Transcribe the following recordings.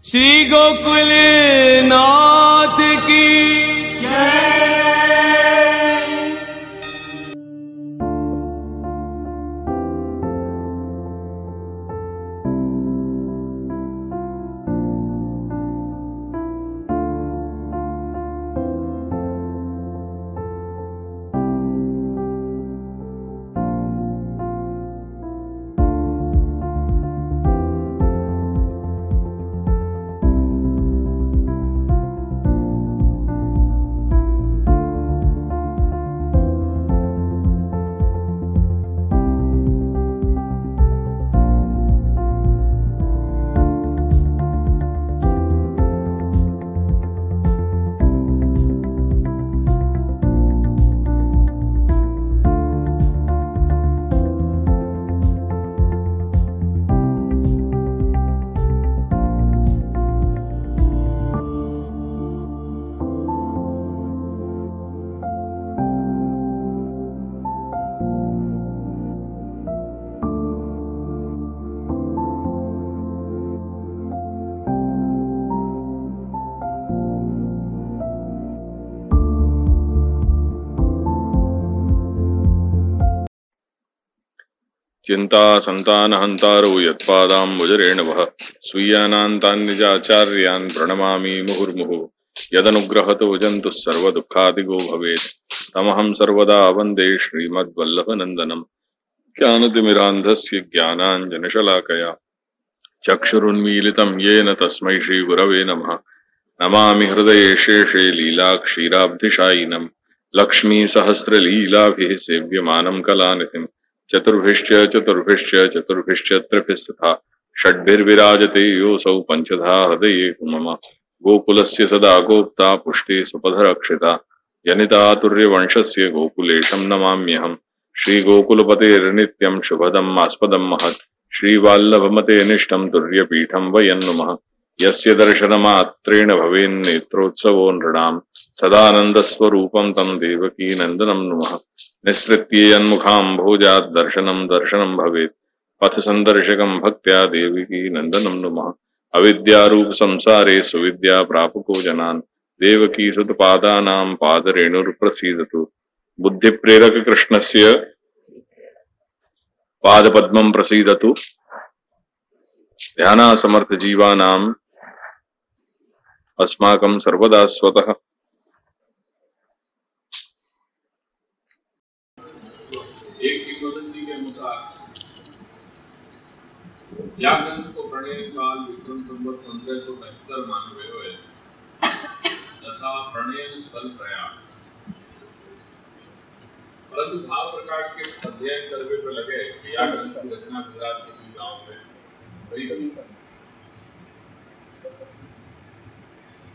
श्री गोकुल नाथ की जय। चिंता संतानहंतारो यत्पादाम्बुजरेण वः स्वीयानान्तान्निजाचार्यान् प्रणमामि मुहुर्मुहुः। यदनुग्रहतो जन्तुः सर्वदुःखादिगो भवेत् तमहं सर्वदा वन्दे श्रीमद्वल्लभनन्दनम्। ज्ञानतिमिरान्धस्य ज्ञानाञ्जनशलाकया चक्षुरुन्मीलितं येन तस्मै श्रीगुरवे नमः। नमामि हृदये शेषे लीलाक्षीराब्धिशायिनं लक्ष्मीसहस्रलीलाभिः सेव्यमानं कलानिधिम्। चतुर्भिश्च त्रिभिस्तथा षड्भिर्विराजते योऽसौ पंचधा हृदये मम। गोकुलस्य सदा गोप्ता पुष्टे सुपथरक्षिता जनितातुर्यवंशस्य गोकुलेशं नमाम्यहम्। श्रीगोकुलपतेर्नित्यं शुभदम् आस्पदं महत् श्रीवल्लभमते निष्ठं तुर्यपीठं वयन्नुमः। यस्य दर्शनमात्रेण भवेन्नेत्रोत्सवो नृणां सदानन्दस्वरूपं तं देवकीनन्दनं नुमः। निःसृत्येयन्मुखाम्भोजात् दर्शनं दर्शनं भवेत् पथ संदर्शकं भक्त्या देवकी नन्दनं नुमः। अविद्यारूप संसारे सुविद्या प्रापको जनान् देवकी सुतपादानां पादरेणुर्प्रसीदतु। बुद्धिप्रेरक कृष्णस्य पादपद्मं प्रसीदतु। ध्यानासमर्थ जीवानाम् अस्माकं सर्वदा स्वतः। एक किंवदंती के अनुसार या ग्रंथ को प्रणय काल विक्रम संवत 1572 मानवे हुए तथा प्रणयन स्थल प्रयाग। परंतु भाव प्रकाश के अध्ययन करने पर लगे कि या ग्रंथ की रचना गुजरात के किसी गांव में हुई गई।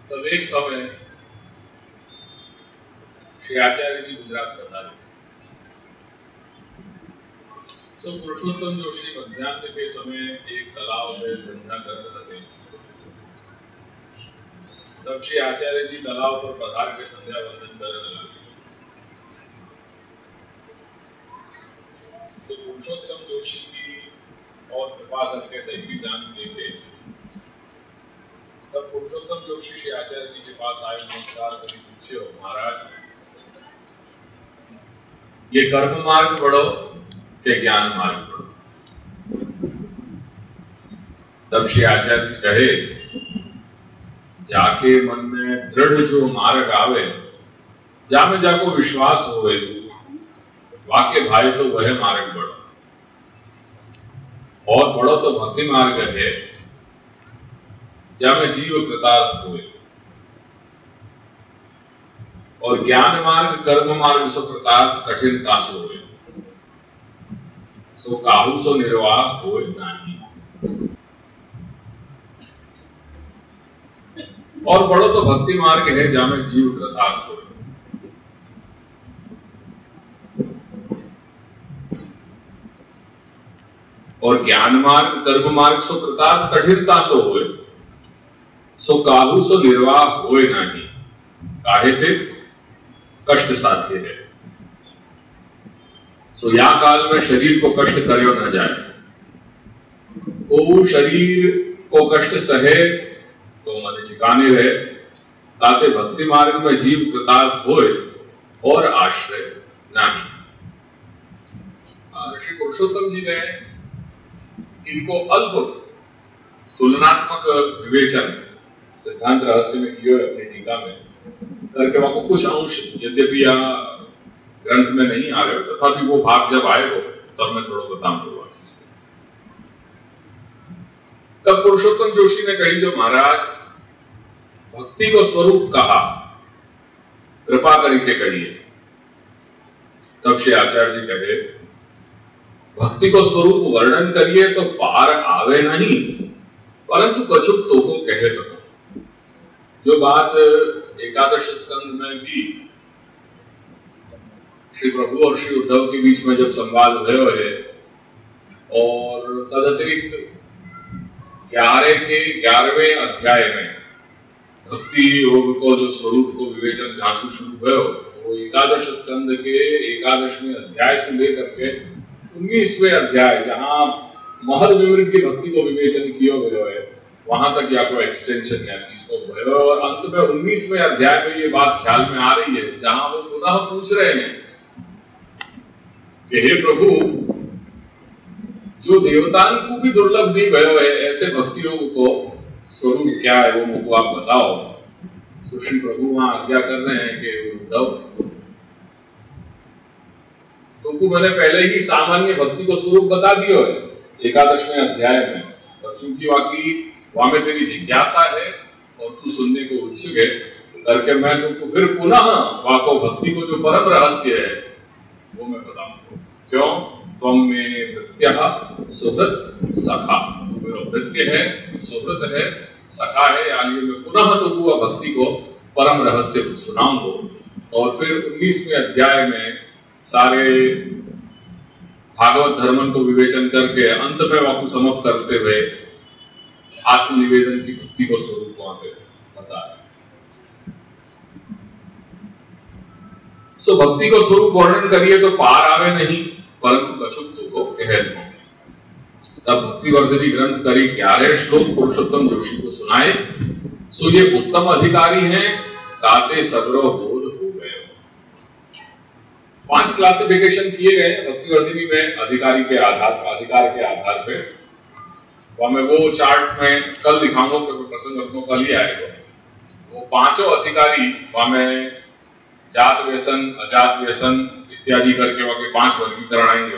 तब एक समय श्री आचार्य जी गुजरात पधारे तो पुरुषोत्तम जोशी मध्याह्न के समय एक तालाब में संध्या कर रहे थे। तब श्री आचार्य जी तालाब पर पधार के संध्या वंदन करने लगे। तो पुरुषोत्तम जोशी की और कृपा करके दैवी जान देखे। तब पुरुषोत्तम जोशी श्री आचार्य जी के पास आए, नमस्कार कभी पूछे हो महाराज ये कर्म मार्ग पढ़ो के ज्ञान मार्ग पढ़ो। तब श्री आचार्य जी कहे जाके मन में दृढ़ जो मार्ग आवे जामे जाको विश्वास होवे वाक्य भाई तो वह मार्ग पढ़ो और पढ़ो तो भक्ति मार्ग है जामे जीव कृतार्थ हुए और ज्ञान मार्ग कर्म मार्ग सो कृतार्थ कठिनता से हुए सो काहू सो निर्वाह हो नहीं। और पढ़ो तो भक्ति मार्ग है जामे जीव कृतार्थ हो और ज्ञान मार्ग कर्म मार्ग सो कृतार्थ कठिनता सो होए सो काहू सो निर्वाह होए नहीं। काहे थे कष्ट साध्य है। सो या काल में शरीर को कष्ट करियो न जाए। वो शरीर को कष्ट सहे तो मन ठिकाने रहे, ताते भक्ति मार्ग में जीव कृतार्थ होए और आश्रय नहीं। ऋषि पुरुषोत्तम जी ने इनको अल्प तुलनात्मक विवेचन सिद्धांत रहस्य में किए अपनी टीका में करके वहां कुछ अंश, यद्यपि यहाँ ग्रंथ में नहीं आ रहे हो, तथापि वो भाग जब आए हो तब मैं थोड़ा बताऊंगा। तब पुरुषोत्तम जोशी ने कही, जो महाराज भक्ति को स्वरूप कहा, कृपा करके कहिए। तब श्री आचार्य जी कहे, भक्ति को स्वरूप वर्णन करिए तो पार आवे नहीं, परंतु कछुक तो को कहे तो। जो बात एकादश स्कंद में भी श्री प्रभु और श्री उद्धव के बीच में जब संवाद हुए है, और तदतिरिक्त 11वें अध्याय में भक्ति योग को जो स्वरूप को विवेचन जहां से शुरू हुए, वो एकादश स्कंद के 11वें अध्याय से लेकर के 19वें अध्याय जहां महद विवृत की भक्ति को विवेचन किया गया है, वहां तक या कोई एक्सटेंशन या चीज को हुए। और अंत में 19वें अध्याय में ये बात ख्याल में आ रही है, जहां वो पुनः पूछ रहे हैं कि हे प्रभु, जो देवतान को भी दुर्लभ नहीं भयो है, ऐसे भक्ति योग को स्वरूप क्या है वो मुझको आप बताओ। तो श्री प्रभु वहां आज्ञा कर रहे हैं कि उद्धव, तुमको मैंने पहले ही सामान्य भक्ति को स्वरूप बता दिया है 11वें अध्याय में, और चूंकि वहां में तेरी जिज्ञासा है और तू सुनने को उत्सुक है, करके मैं तुमको फिर पुनः वहां को भक्ति को जो परम रहस्य है वो मैं बताऊंगा। क्यों? तुम में वृत्त्यः सुहृत सखा, तो मेरा वृत्य है, सुहृत है, सखा है, यानी मैं पुनः तो हुआ भक्ति को परम रहस्य सुनाऊंगा। और फिर 19वें अध्याय में सारे भागवत धर्मन को विवेचन करके अंत में वापस समाप्त करते हुए आत्मनिवेदन की भक्ति को स्वरूप वहां पे बताया। सो भक्ति को स्वरूप वर्णन करिए तो पार आवे नहीं, परंतु कछुक तो को कह दो। तब भक्तिवर्धनी ग्रंथ करी 11 श्लोक पुरुषोत्तम जोशी को सुनाए। सो ये उत्तम अधिकारी हैं, ताते सगरो बोध हो गए। 5 क्लासिफिकेशन किए गए भक्तिवर्धनी में अधिकारी के अधिकार के आधार पे। मैं वो चार्ट में कल दिखाऊंगा, प्रसंग रखूं, कल ही आएगा। वो 5 अधिकारी में जात व्यसन, अजात व्यसन इत्यादि करके वहां के 5 वर्गीकरण आएंगे।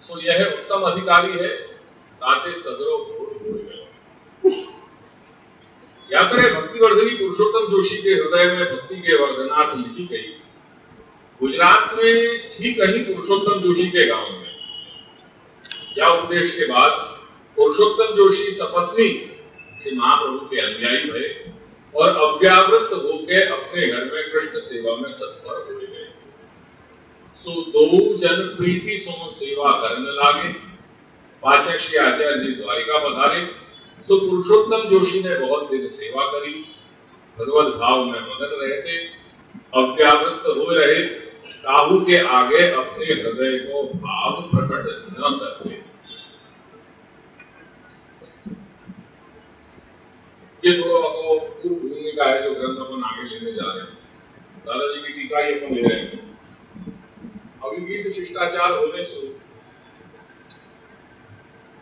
सो यह उत्तम अधिकारी है, ताते सदरो बोध हो गए। यात्रा भक्तिवर्धनी पुरुषोत्तम जोशी के हृदय में भक्ति के वर्धनार्थ लिखी गई। गुजरात में ही कहीं पुरुषोत्तम जोशी के गांव में या उपदेश के बाद पुरुषोत्तम जोशी सपत्नी श्री महाप्रभु के अनुयायी भये और अव्यावृत होकर अपने घर में कृष्ण सेवा में तत्पर हो गए। सो 2 जन प्रीति सो सेवा करने लागे। पाछे श्री आचार्य जी द्वारिका पधारे। सो पुरुषोत्तम जोशी ने बहुत दिन सेवा करी, भगवत भाव में मगन रहते, अव्यावृत हो रहे, काहू के आगे अपने हृदय को भाव प्रकट न करते। ये थोड़ा आपको पूर्व भूमिका है जो ग्रंथ अपन आगे लेने जा रहे हैं। दादाजी की टीका ही अपन ले रहे हैं। अभी गीत शिष्टाचार होने से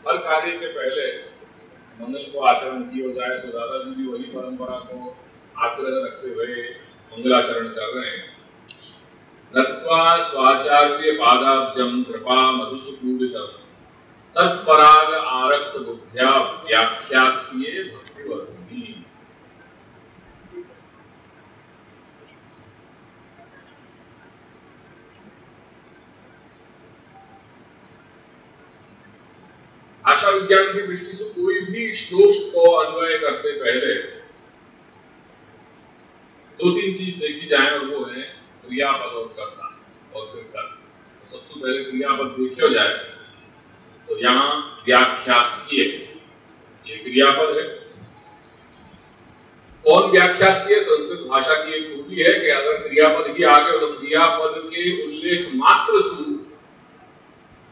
हर कार्य के पहले मंगल को आचरण किया जाए, तो दादाजी भी वही परंपरा को आग्रह रखते हुए मंगलाचरण कर रहे हैं। नत्वा स्वाचार्य पादाब्जं कृपा मधुसुपूरितं तत्पराग आरक्त बुद्ध्या व्याख्यास्ये भक्तिवर्धनी। आशा विज्ञान की दृष्टि से कोई भी श्लोक को अन्वय करते पहले 2-3 चीज देखी जाए, और वो है क्रियापद और कर्ता और फिर कर्म। तो सबसे पहले क्रियापद देखा जाए तो यहाँ व्याख्यास्ये ये क्रियापद है। कौन व्याख्यास्ये? संस्कृत भाषा की एक खूबी है कि अगर क्रियापद ही आ गए तो क्रियापद के उल्लेख मात्र स्वरूप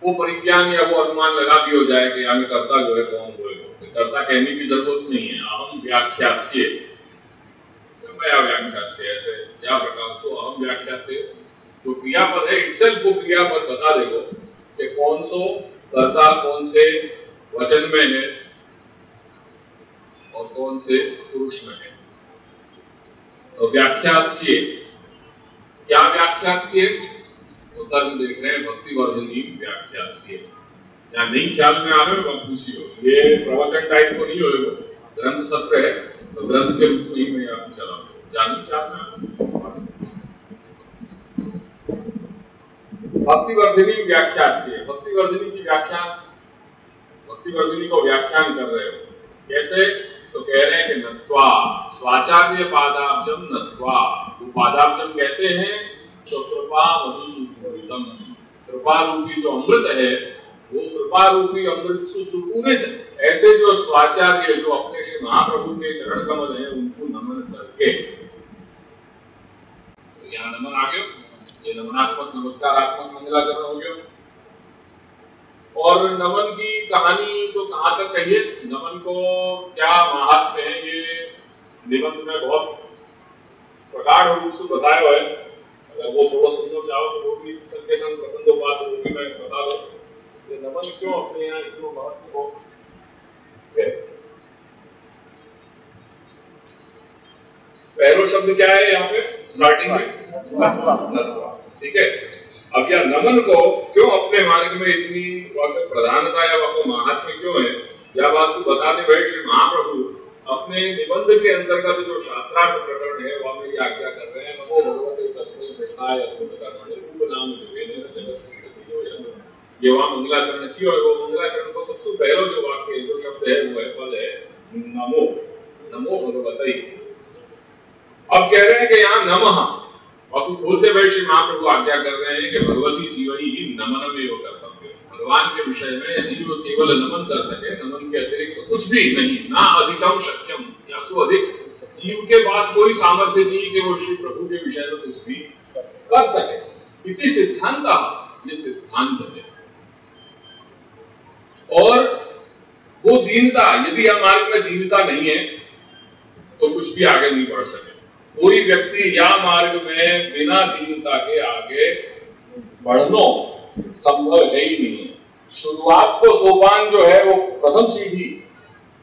वो परिज्ञान या वो अनुमान लगा दिया जाए कि यहाँ कर्ता जो है कौन होएगा। कर्ता कहने की जरूरत नहीं है। अहम व्याख्यास्य, मैं व्याख्यास्य, ऐसे या प्रकार से अहम व्याख्यास्य जो क्रियापद है इटसेल्फ वो क्रियापद बता देगा कि कौन सो कर्ता कौन से वचन में है और कौन से पुरुष में है। तो व्याख्यास्य, क्या व्याख्यास्य? उत्तर में देख रहे हैं भक्तिवर्धनी व्याख्यास्य। या नहीं ख्याल में आ रहे हो पूछिए, ये प्रवचन टाइप को नहीं होगा, ग्रंथ सत्र है तो ग्रंथ के रूप में ही मैं आपको चला जानी ख्याल में। भक्तिवर्धनी व्याख्यास्य, भक्तिवर्धनी की व्याख्या, भक्तिवर्धनी को व्याख्यान कर रहे हो कैसे? तो कह रहे हैं कि नत्वा स्वाचार्य पादाब्जम नत्वा, वो पादाब्जम कैसे हैं? तो कृपा मधुसूदनम, कृपा रूपी जो अमृत है वो कृपा रूपी अमृत सुसूदित, ऐसे जो स्वाचार्य जो अपने श्री महाप्रभु के चरण कमल हैं उनको नमन करके, तो यहाँ नमन आ गया, ये नमनात्मक नमस्कारात्मक मंगलाचरण हो गया। और नमन की कहानी तो कहाँ तक कहिए, नमन को क्या महात्म्य है ये निबंध में बहुत प्रकार रूप से बताया हुआ है। अगर वो थोड़ा सुनना चाहो तो वो भी सबके संग प्रसंगोपात वो भी मैं बता दूं। नमन क्यों अपने यहाँ इतना महत्व हो है। पहला शब्द क्या है यहाँ पे स्टार्टिंग में? नत्वा। ठीक है, अब यह नमन को क्यों अपने मार्ग में इतनी प्रधानता या महात्म्य क्यों है, यह बात को बताते हुए श्री महाप्रभु अपने निबंध के अंतर्गत जो शास्त्रार्थ प्रकरण है वह मेरी आज्ञा कर रहे हैं। नमो भगवते तस्मै कृष्णाय अद्भुतकर्मणे रूपनाम विभेदेन जगत् ये वहां मंगलाचरण की और वो मंगलाचरण को सबसे पहला जो वाक्य जो शब्द है वो है पद है नमो, नमो भगवते। अब कह रहे हैं कि यहाँ नमः और खोलते हुए श्री महाप्रभु आज्ञा कर रहे हैं कि भगवती जीवनी ही नमन में वो कर्तव्य, भगवान के विषय में जीव केवल नमन कर सके, नमन के अतिरिक्त तो कुछ भी नहीं, ना अधिकम शक्यम, या सो अधिक जीव के पास कोई सामर्थ्य नहीं कि वो श्री प्रभु के विषय में कुछ भी कर सके। इति सिद्धांत, ये सिद्धांत है। और वो दीनता, यदि हमारे में दीनता नहीं है तो कुछ भी आगे नहीं बढ़ सके। कोई व्यक्ति या मार्ग में बिना दीनता के आगे बढ़ना संभव है ही नहीं। शुरुआत को सोपान जो है वो प्रथम सीढ़ी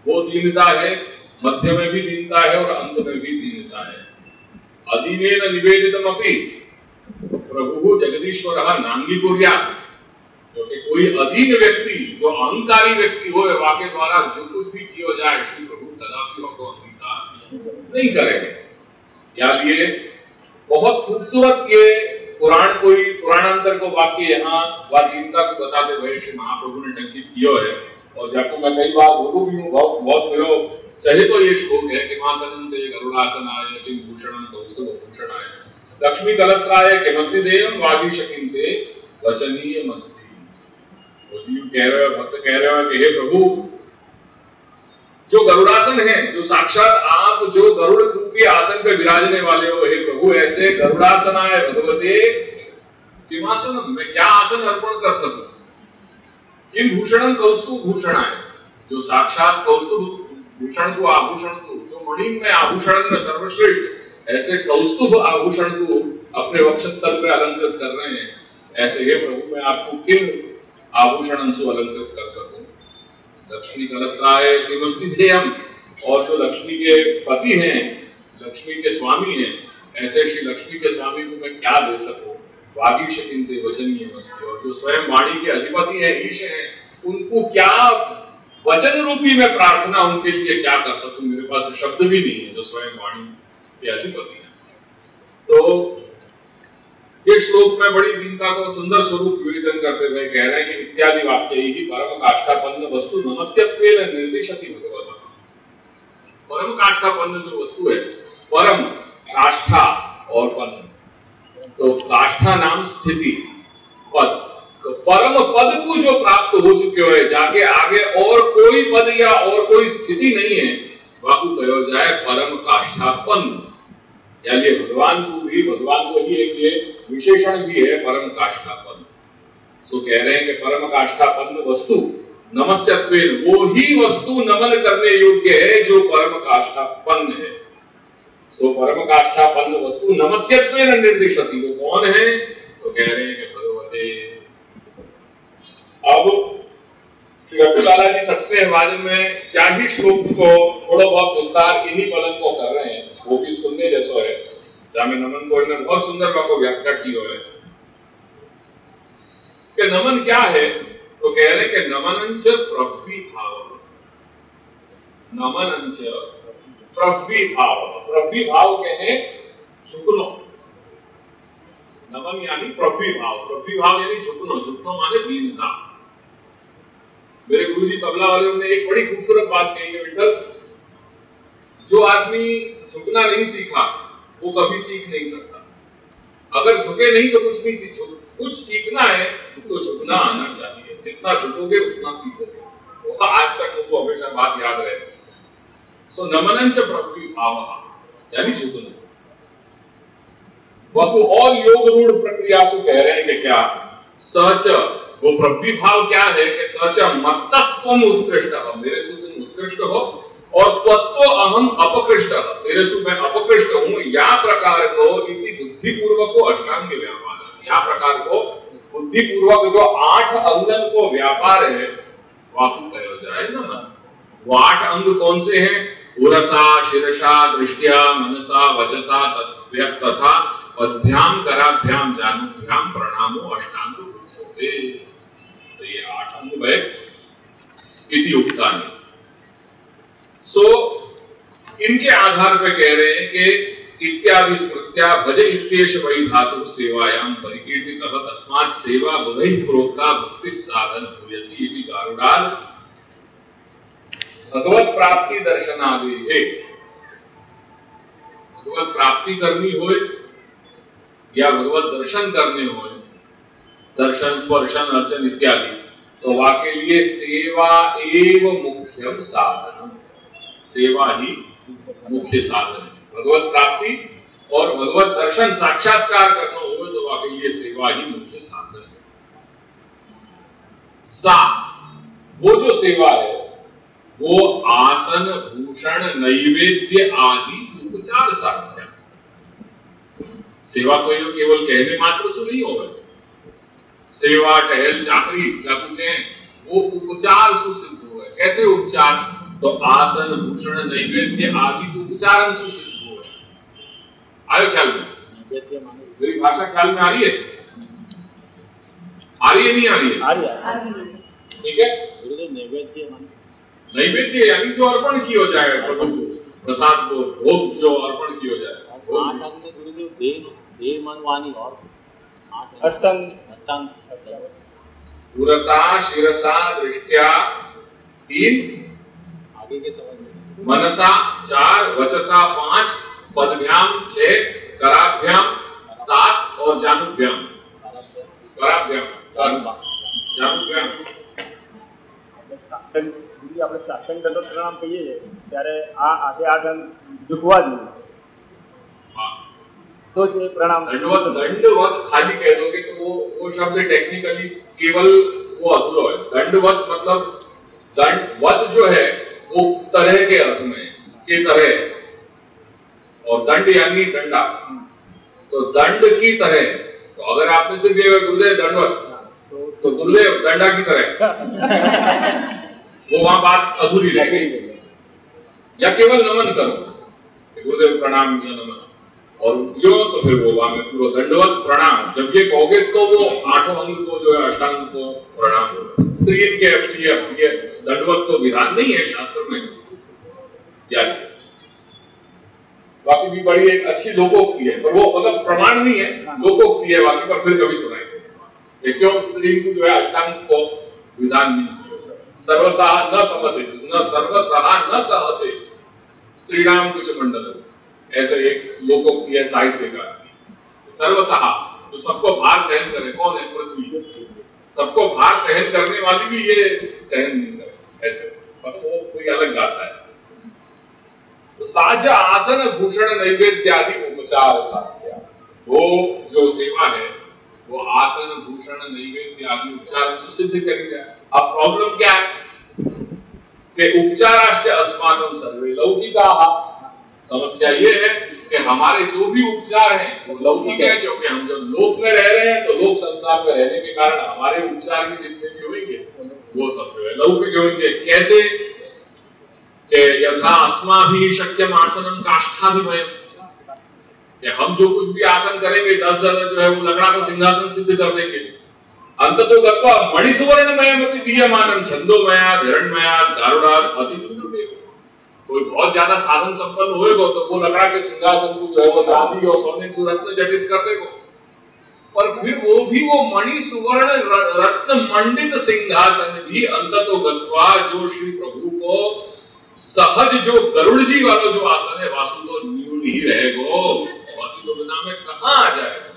वो दीनता है, मध्य में भी दीनता है और अंत में भी दीनता है। अधीनेन निवेदितम अपि प्रभु जगदीश्वरः नांगी कुर्यात्, क्योंकि कोई अधीन व्यक्ति जो अहंकारी व्यक्ति हो वाके द्वारा जो कुछ भी किया जाए श्री प्रभु कदापि को अंगीकार नहीं करेंगे। या लिए बहुत खूबसूरत ये पुराण कोई पुराणांतर को वाक्य यहाँ दीनता को बताते हुए श्री महाप्रभु ने टंकित किया है। और जाको मैं कई बार बोलू भी हूँ, बहुत मेरा चाहे तो ये श्लोक है कि मां सनंते गरुड़ासनाय किं भूषणं कौस्तुभभूषणाय लक्ष्मी कलत्राय किमस्ति देयं वागीशकिन्ते वचनीयमस्ति। वो जीव कह रहे हो, भक्त कह रहे हो कि हे प्रभु जो गरुड़ासन है, जो साक्षात आप जो गरुड़ रूपी आसन पे विराजने वाले हो, हे प्रभु ऐसे गरुड़ासनाय भगवते किमासनम, मैं क्या आसन अर्पण कर सकूं? किम भूषणं कौस्तुभभूषणाय, जो साक्षात कौस्तुभ भूषण को आभूषण को, जो मणि में आभूषण में सर्वश्रेष्ठ ऐसे कौस्तुभ आभूषण को अपने वक्षस्थल पे अलंकृत कर रहे हैं, ऐसे हे प्रभु मैं आपको किन आभूषण से अलंकृत कर सकूं? लक्ष्मी कलत्राय किमस्ति ध्येयम्, और जो लक्ष्मी के पति हैं, लक्ष्मी के स्वामी हैं, ऐसे श्री लक्ष्मी के स्वामी को मैं क्या दे सकूं? वागीशकिन्ते वचनीयमस्ति, और जो स्वयं वाणी के अधिपति हैं, ईश हैं, उनको क्या वचन रूपी में प्रार्थना उनके लिए क्या कर सकूं? मेरे पास शब्द भी नहीं है जो स्वयं वाणी के अधिपति हैं। तो ये श्लोक में बड़ी दीनता को सुंदर स्वरूप विवेचन करते हुए कह रहे हैं कि इत्यादि वाक्य ही परम काष्ठापन्न वस्तु नमस्यत्वेन निर्दिशति भगवतः। परम काष्ठापन्न जो वस्तु है, परम काष्ठा और पन्न, तो काष्ठा नाम स्थिति, पद, तो परम पद को जो प्राप्त हो चुके हो जाके आगे और कोई पद या और कोई स्थिति नहीं है, वाकु कहो जाए परम काष्ठापन्न। यानी भगवान को ही एक ये विशेषण भी है परम काष्ठापन्न। सो कह रहे हैं कि परम काष्ठापन्न वस्तु नमस्यत्वेन, वो ही वस्तु नमन करने योग्य है जो परम काष्ठापन्न है। सो परम काष्ठापन्न वस्तु नमस्यत्वेन निर्दिशति, वो कौन है? तो कह रहे हैं कि भगवते। अब श्री अटूलाला जी सचने वादन में क्या ही श्लोक को थोड़ा बहुत विस्तार इन्हीं पलन को कर रहे हैं, वो भी सुनने जैसा है। जहां नमन को इन्होंने बहुत सुंदर को व्याख्या की है कि नमन क्या है। तो कह रहे हैं कि नमनंच प्रविभाव, नमनंच प्रविभाव, प्रविभाव कहे झुकनो, नमन यानी प्रविभाव, प्रविभाव यानी झुकनो, झुकनो माने दीनता। मेरे गुरुजी तबला वाले ने एक बड़ी खूबसूरत बात कही है, विठल, जो आदमी झुकना नहीं सीखा वो कभी सीख नहीं सकता। अगर झुके नहीं तो कुछ नहीं सीख, कुछ सीखना है तो झुकना आना चाहिए। जितना झुकोगे उतना सीखोगे। वो आज तक उनको हमेशा बात याद रहे। सो नमनंच प्रविभाव यानी झुकना। वो और योग रूढ़ प्रक्रिया से कह रहे हैं कि क्या सच, वो प्रविभाव क्या है कि सच मत्तस्त्वम उत्कृष्ट, मेरे से तुम उत्कृष्ट हो, और त्वत्तो अहम अपकृष्ट, तेरे से मैं अपकृष्ट हूं। या प्रकार को इति बुद्धिपूर्वक को अष्टांग व्यापार, या प्रकार को बुद्धिपूर्वक जो 8 अंगन को व्यापार है वापु कहो जाए ना। वो 8 अंग कौन से हैं? उरसा, शिरसा, दृष्टिया, मनसा, वचसा तथा पद्भ्याम, कराभ्याम, जानुभ्याम, प्रणामो अष्टांग पुरुषोते। तो ये 8 अंग है इति उक्तानि। सो इनके आधार पर कह रहे हैं कि इत्यादि स्मृत्या भज इत्येष वै धातु सेवायां परिकीर्तितः तस्मात् सेवा बुधै प्रोक्ता भक्ति साधन भूयसी इति गारुडाल भगवत प्राप्ति दर्शनादि है। भगवत प्राप्ति करनी हो या भगवत दर्शन करने हो, दर्शन, स्पर्शन, अर्चन इत्यादि, तो वाके लिए सेवा एव मुख्यम साधन, सेवा ही मुख्य साधन है। भगवत प्राप्ति और भगवत दर्शन साक्षात्कार करना हो तो वाके लिए सेवा ही मुख्य साधन है। सा, वो जो सेवा है वो आसन, भूषण, नैवेद्य आदि उपचार साध्य। सेवा कोई केवल कहने मात्र से नहीं होगा। सेवा, टहल, चाकरी क्या कहते हैं, वो उपचार सुसिद्ध हुए। कैसे उपचार? तो आसन, भूषण, नैवेद्य आदि उपचार सुसिद्ध हुए। आयो ख्याल में? मेरी भाषा ख्याल में आ रही है? आ रही है नहीं आ रही है? आ रही है। ठीक है। नैवेद्य, नैवेद्य यानी जो अर्पण किया जाए प्रभु प्रसाद को, भोग जो अर्पण किया जाए। 8 अंग में गुरुदेव देह मन वाणी और अष्टांग उरसा, शिरसा, दृष्टिया 3, आगे के समझ में मनसा 4, वचसा 5, पदभ्याम 6, कराभ्याम 7 और जानुभ्याम, कराभ्याम जानुभ्याम। આપણે સાષ્ટાંગ દંડવત પ્રણામ કહીએ છીએ ત્યારે આ આખે આ અંગ ઝૂકવા જ નહીં, तो ये प्रणाम। दंडवत, दंडवत खाली कह दोगे तो वो शब्द टेक्निकली केवल वो अधूरा है। दंडवत मतलब दंडवत जो है वो तरह के अर्थ में के तरह, और दंड यानी डंडा, तो दंड की तरह। तो अगर आपने सिर्फ ये गुरुदेव दंडवत तो गुरुदेव दंडा की तरह वो वहां बात अधूरी रह गई। या केवल नमन करो, गुरुदेव प्रणाम या नमन, और यो तो फिर वो वहां में पूरा दंडवत प्रणाम। जब ये कहोगे तो वो 8 अंग को जो है अष्टांग को प्रणाम होगा। स्त्री के अपनी दंडवत को विधान नहीं है शास्त्र में। या बाकी भी बड़ी एक अच्छी लोकोक्ति है, पर वो मतलब प्रमाण नहीं है, लोकोक्ति है बाकी, पर फिर कभी सुनाएंगे। क्यों स्त्री को जो है अष्टांग को विधान नहीं, सर्वसहा न समते, न सर्वसहा न सहते स्त्रीणाम कुछ मंडल, ऐसे एक लोकोक्ति है साहित्य का। सर्वसहा तो सबको भार सहन करे, कौन है? पृथ्वी। सबको भार सहन करने वाली भी ये सहन नहीं करे, ऐसे पर वो कोई अलग गाता है। तो साज आसन, भूषण, नैवेद्य आदि उपचार साध्या, वो जो सेवा है वो आसन भूषण नैवेद्य आदि उपचार सिद्ध करेंगे। अब प्रॉब्लम क्या है कि उपचाराश्च अस्माकं सर्वे लौकिकाः। समस्या ये है कि हमारे जो भी उपचार हैं वो लौकिक है, क्योंकि हम जब लोक में रह रहे हैं तो लोक संसार में रहने के कारण हमारे उपचार भी जितने भी होंगे वो सब जो है लौकिक होंगे। कैसे कि यथा अस्माभिः शक्यम आसनं काष्ठादिमयम्, कि हम जो कुछ भी आसन करेंगे 10 जो है वो लकड़ा का सिंहासन सिद्ध कर देंगे। अंततो गत्वा मणिसुवर्णमयमपि दीयमानं छंदोमयात् हिरण्मयात् गारुडात् अतिदुर्लभेन। कोई बहुत ज्यादा साधन संपन्न होएगा तो वो लकड़ा के सिंहासन को जो है वो चांदी और सोने से रत्न जटित कर देगा, पर फिर वो भी वो मणि सुवर्ण रत्न मंडित सिंहासन भी अंततो गत्वा जो श्री प्रभु को सहज जो गरुड़ जी वाला जो आसन है वासु तो न्यून ही रहेगा, बाकी तो बिना में कहां आ जाएगा।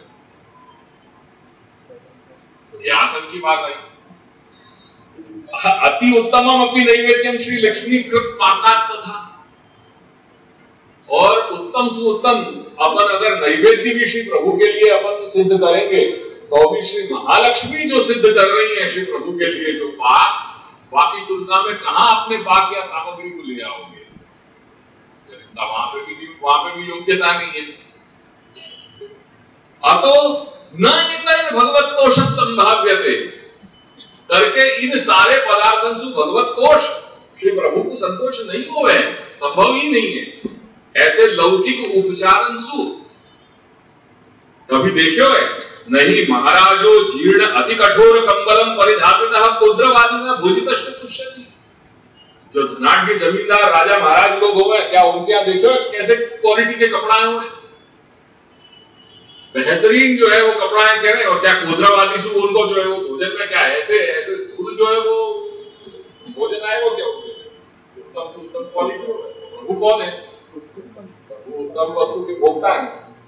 तो ये आसन की बात आई। अति उत्तमम अपनी नैवेद्यम श्री लक्ष्मी कृत पाकात तथा, और उत्तम से उत्तम अपन अगर नैवेद्य भी श्री प्रभु के लिए अपन सिद्ध करेंगे तो भी श्री महालक्ष्मी जो सिद्ध कर रही है श्री प्रभु के लिए जो पाक, बाकी तुलना में कहां अपने पाक या सामग्री को ले आओगे। वहां पे भी योग्यता नहीं है। अतो न एक भगवत तोष संभाव्यते करके इन सारे पदार्थों से भगवत तोष श्री प्रभु को संतोष नहीं होवे, संभव ही नहीं है। ऐसे लौकिक उपचारन सु कभी देखियो है नहीं। महाराजो जीर्ण अति कठोर कंबलम परिधापितः पुत्रवादिना भुजितश्च तुष्यति। जो धनाढ्य के जमींदार राजा महाराज लोग हो गए, क्या उनके यहाँ देखियो कैसे क्वालिटी के कपड़ा है, बेहतरीन जो है वो कपड़ा है कह रहे हैं। और क्या कोद्रावादी से उनको जो है वो भोजन में क्या ऐसे ऐसे स्थूल जो है वो भोजन आए वो क्या उत्तम से उत्तम क्वालिटी हो। प्रभु कौन है? वो उत्तम वस्तु के भोक्ता है,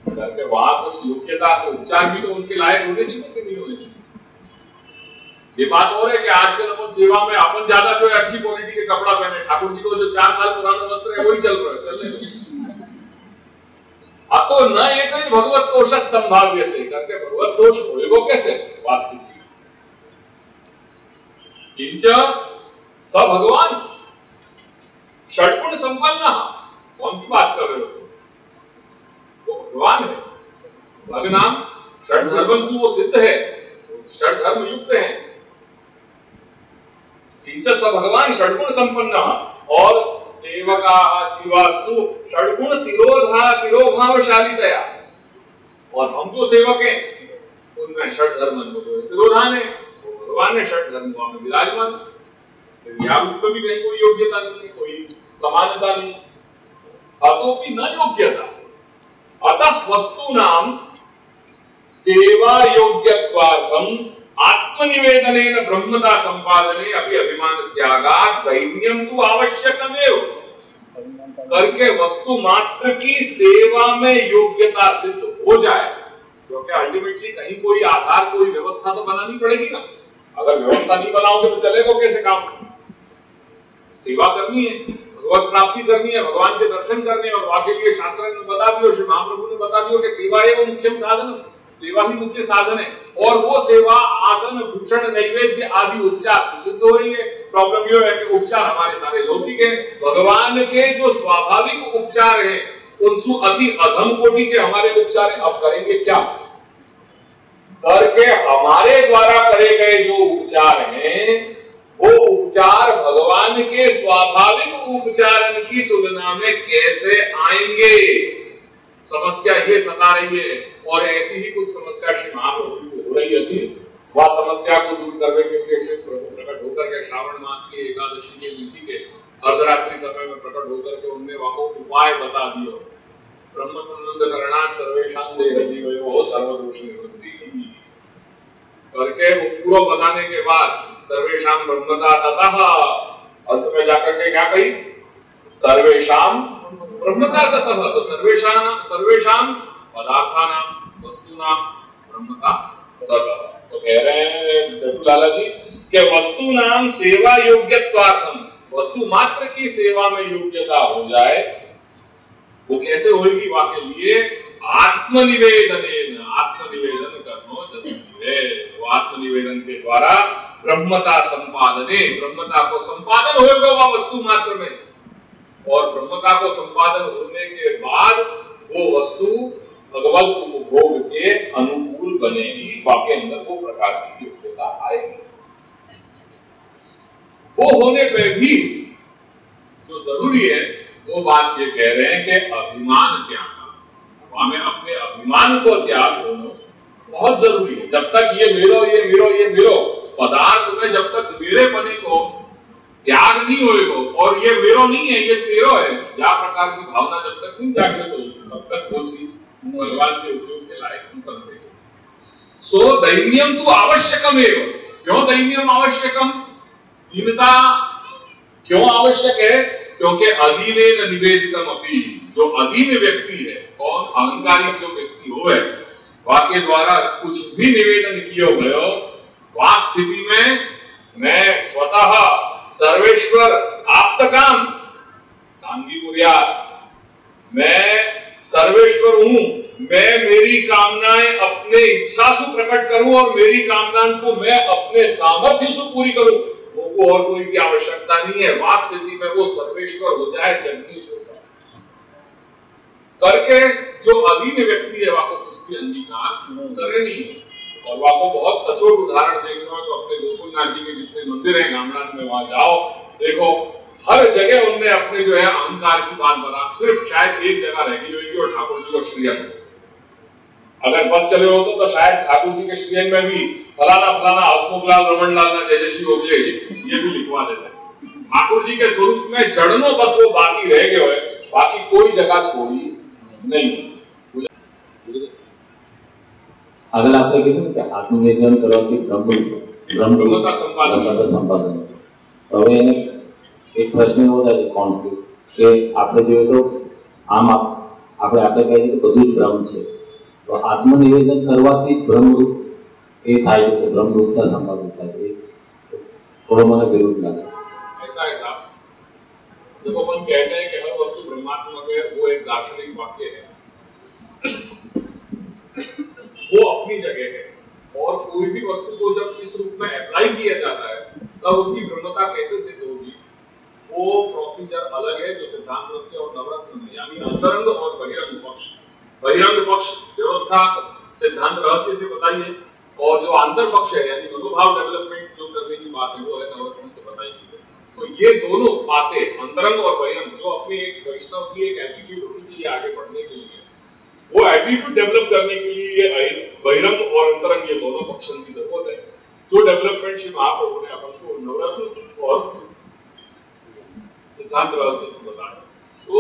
करके वहां कुछ योग्यता उपचार भी तो उनके लायक होने चाहिए कि नहीं होने चाहिए। ये बात और है कि आजकल अपन सेवा में अपन ज्यादा जो है अच्छी क्वालिटी के कपड़ा पहने, ठाकुर जी को जो 4 साल पुराना वस्त्र है वही चल रहा है, चल रहे। अतो न एक भगवत तोष संभाव्यते करके भगवत दोष होएगो कैसे वास्तविक। किंच स भगवान षड्गुण संपन्न। कौन की बात कर रहे हो? वो भगवान है, भगनाम षड्धर्म से वो सिद्ध है, षड्धर्म युक्त है। किंच स भगवान षड्गुण संपन्न और सेवका जीवास्तु षड्गुण तिरोभावशालितया। और हम जो सेवक हैं उनमें षड्धर्म तिरोधान है, भगवान ने षड्धर्म में विराजमान। भी कहीं कोई योग्यता नहीं, कोई समानता नहीं। अतोपि न योग्यता अतः वस्तूनाम सेवा योग्यत्वार्थम आत्मनिवेदनेन ब्रह्मता संपादने अपि अभिमान त्यागात् दैन्यम तु आवश्यकमेव करके वस्तु मात्र की सेवा में योग्यता सिद्ध हो जाए, क्योंकि अल्टीमेटली कहीं कोई आधार कोई व्यवस्था तो बनानी पड़ेगी ना। अगर व्यवस्था नहीं बनाओगे तो चलेगा कैसे काम? सेवा करनी है, भगवत प्राप्ति करनी है, भगवान के दर्शन करने और वाके लिए शास्त्र ने बता दियो, श्री महाप्रभु ने बता दियो कि सेवा एवं मुख्य साधन, सेवा ही मुख्य साधन है। और वो सेवा आसन भूषण नैवेद्य आदि उपचार सिद्ध हो रही है। प्रॉब्लम ये है कि उपचार हमारे सारे लौकिक है, भगवान के जो स्वाभाविक उपचार है उनसे अति अधम कोटि के हमारे उपचार है। अब करेंगे क्या? करके हमारे द्वारा करे गए जो उपचार हैं वो उपचार भगवान के स्वाभाविक उपचारण की तुलना में कैसे आएंगे? समस्या ये सता रही है। और ऐसी ही कुछ समस्या श्री महाप्रभु को हो रही थी। वह समस्या को दूर करने के लिए श्री प्रभु प्रकट होकर के श्रावण मास की एकादशी के तिथि के अर्धरात्रि समय में प्रकट होकर के उनने वहां उपाय बता दियो। ब्रह्म संबंध करणात् सर्वेषां देहजीवयो सर्वदोष निवृत्ति करके वो पूरा बताने के बाद सर्वेषां ब्रह्मता ततः अंत में जाकर के क्या कही? सर्वेषां ब्रह्मता ततः। तो सर्वेषां पदार्थानां वस्तुनां ब्रह्मता ततः। तो कह रहे हैं दत्तलाला जी कि वस्तुनां सेवा योग्यत्वार्थम, वस्तु मात्र की सेवा में योग्यता हो जाए वो कैसे होगी? वाके लिए आत्मनिवेदन करना जरूरी है। है वो आत्मनिवेदन के द्वारा ब्रह्मता संपादने, ब्रह्मता को संपादन होगा वह वस्तु मात्र में, और ब्रह्मता को संपादन होने के बाद वो वस्तु भगवत उपभोग के अनुकूल बनेगी, बाकी अंदर वो प्रकार की योग्यता आएगी। वो होने पे भी जो जरूरी है वो बात ये कह रहे हैं कि अभिमान त्याग, हमें अपने अभिमान को त्याग होना बहुत जरूरी है। जब तक ये मेरो पदार्थ में जब तक मेरे पने को त्याग नहीं होएगा और ये मेरो नहीं है ये तेरो है, या प्रकार की भावना जब तक नहीं जागे तो तब तक वो चीज भगवान के उपयोग के लायक नहीं बनते। सो दैन्यम तो आवश्यकम है। क्यों दैन्यम आवश्यकम? दीनता क्यों आवश्यक है? क्योंकि अधीनेन निवेदितम अपि, जो अधीन व्यक्ति है, कौन? अहंकारी जो व्यक्ति होवे, वाके द्वारा कुछ भी निवेदन किया गयो, वह स्थिति में मैं स्वतः सर्वेश्वर आप्तकाम नांगी पुरिया, मैं सर्वेश्वर हूं, मैं मेरी कामनाएं अपने इच्छा से प्रकट करूं और मेरी कामनाओं को मैं अपने सामर्थ्य से पूरी करूं, वो और कोई की आवश्यकता नहीं है। वह स्थिति में वो सर्वेश्वर हो जाए, जगदीश्वर करके जो अधीन व्यक्ति है वह को कुछ भी अंगीकार करे नहीं। और वह को बहुत सचोट उदाहरण देखना हो तो अपने गोकुलनाथ जी के जितने मंदिर हैं गामडान में, वहां जाओ, देखो हर जगह उनने अपने जो है अहंकार की बात बना। सिर्फ शायद एक जगह रह गई होगी और ठाकुर जी को श्रीयंग, अगर बस चले हो तो शायद ठाकुर जी के श्रीयंग में भी फलाना फलाना हसमुखलाल रमनलाल जयश्री योगेश ये भी लिखवा देते हैं। ठाकुर जी के स्वरूप में जड़नो बस वो बाकी रह गए, बाकी कोई जगह छोड़ी नहीं। अगर आपने कहा कि आत्मनिवेदन करवाથી ब्रह्मता संपादन, तो એને એક પ્રશ્ન એવો થાય કોન્ફ્લિક્ટ કે આપણે જોઈએ તો આપણે કહીએ કે બધું જ બ્રહ્મ છે, તો આત્મનિવેદન કરવાથી બ્રહ્મરૂપ એ થાય છે, બ્રહ્મરૂપતા સંપાદન થાય છે, થોડો મને વિરોધ लागे। ऐसा है साहब, जब अपन कहते हैं कि हर वस्तु ब्रह्मात्मक है, वो एक दार्शनिक वाक्य है, वो अपनी जगह है, और कोई भी वस्तु को जब इस रूप में अप्लाई किया जाता है तब उसकी ब्रह्मता कैसे सिद्ध होगी, वो प्रोसीजर अलग है जो सिद्धांत रहस्य और नवरत्न में, यानी अंतरंग और बहिरंग पक्ष। बहिरंग पक्ष व्यवस्था सिद्धांत रहस्य से बताइए, और जो अंतर पक्ष है यानी मनोभाव डेवलपमेंट जो करने की बात है वो है नवरत्न से बताइए। तो ये दोनों पासे अंतरंग और बहिरंग, जो अपनी एक वैष्णव की एक एटीट्यूड होनी चाहिए आगे बढ़ने के लिए, वो एटीट्यूड डेवलप करने के लिए ये बहिरंग और अंतरंग ये दोनों पक्षों की जरूरत है। जो डेवलपमेंट श्री महाप्रभु ने अपन को नवरत्न और सिद्धांत रहस्य से बताया। तो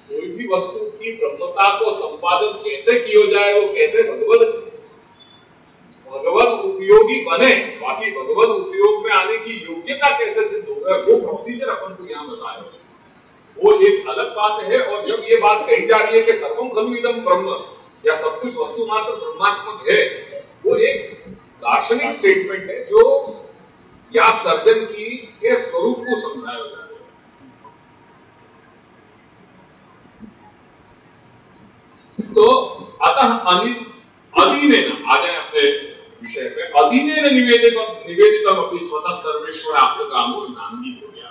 कोई भी वस्तु की ब्रह्मता को संपादन कैसे किया जाए, वो कैसे भगवत उपयोगी बने, बाकी भगवत उपयोग में आने की योग्यता कैसे सिद्ध होगा, वो प्रोसीजर अपन को यहाँ बताया, वो एक अलग बात है। और जब ये बात कही जा रही है कि सर्वम खलु इदं ब्रह्म, या सब कुछ वस्तु मात्र ब्रह्मात्मक है, वो एक दार्शनिक स्टेटमेंट है जो या सर्जन की के स्वरूप को समझाया जाता है। तो अतः अधीनेन, आ जाए अपने विषय पे, अधीनेन निवेदितम अपि स्वतः सर्वेश्वर आप्तकामो नांगी हो गया।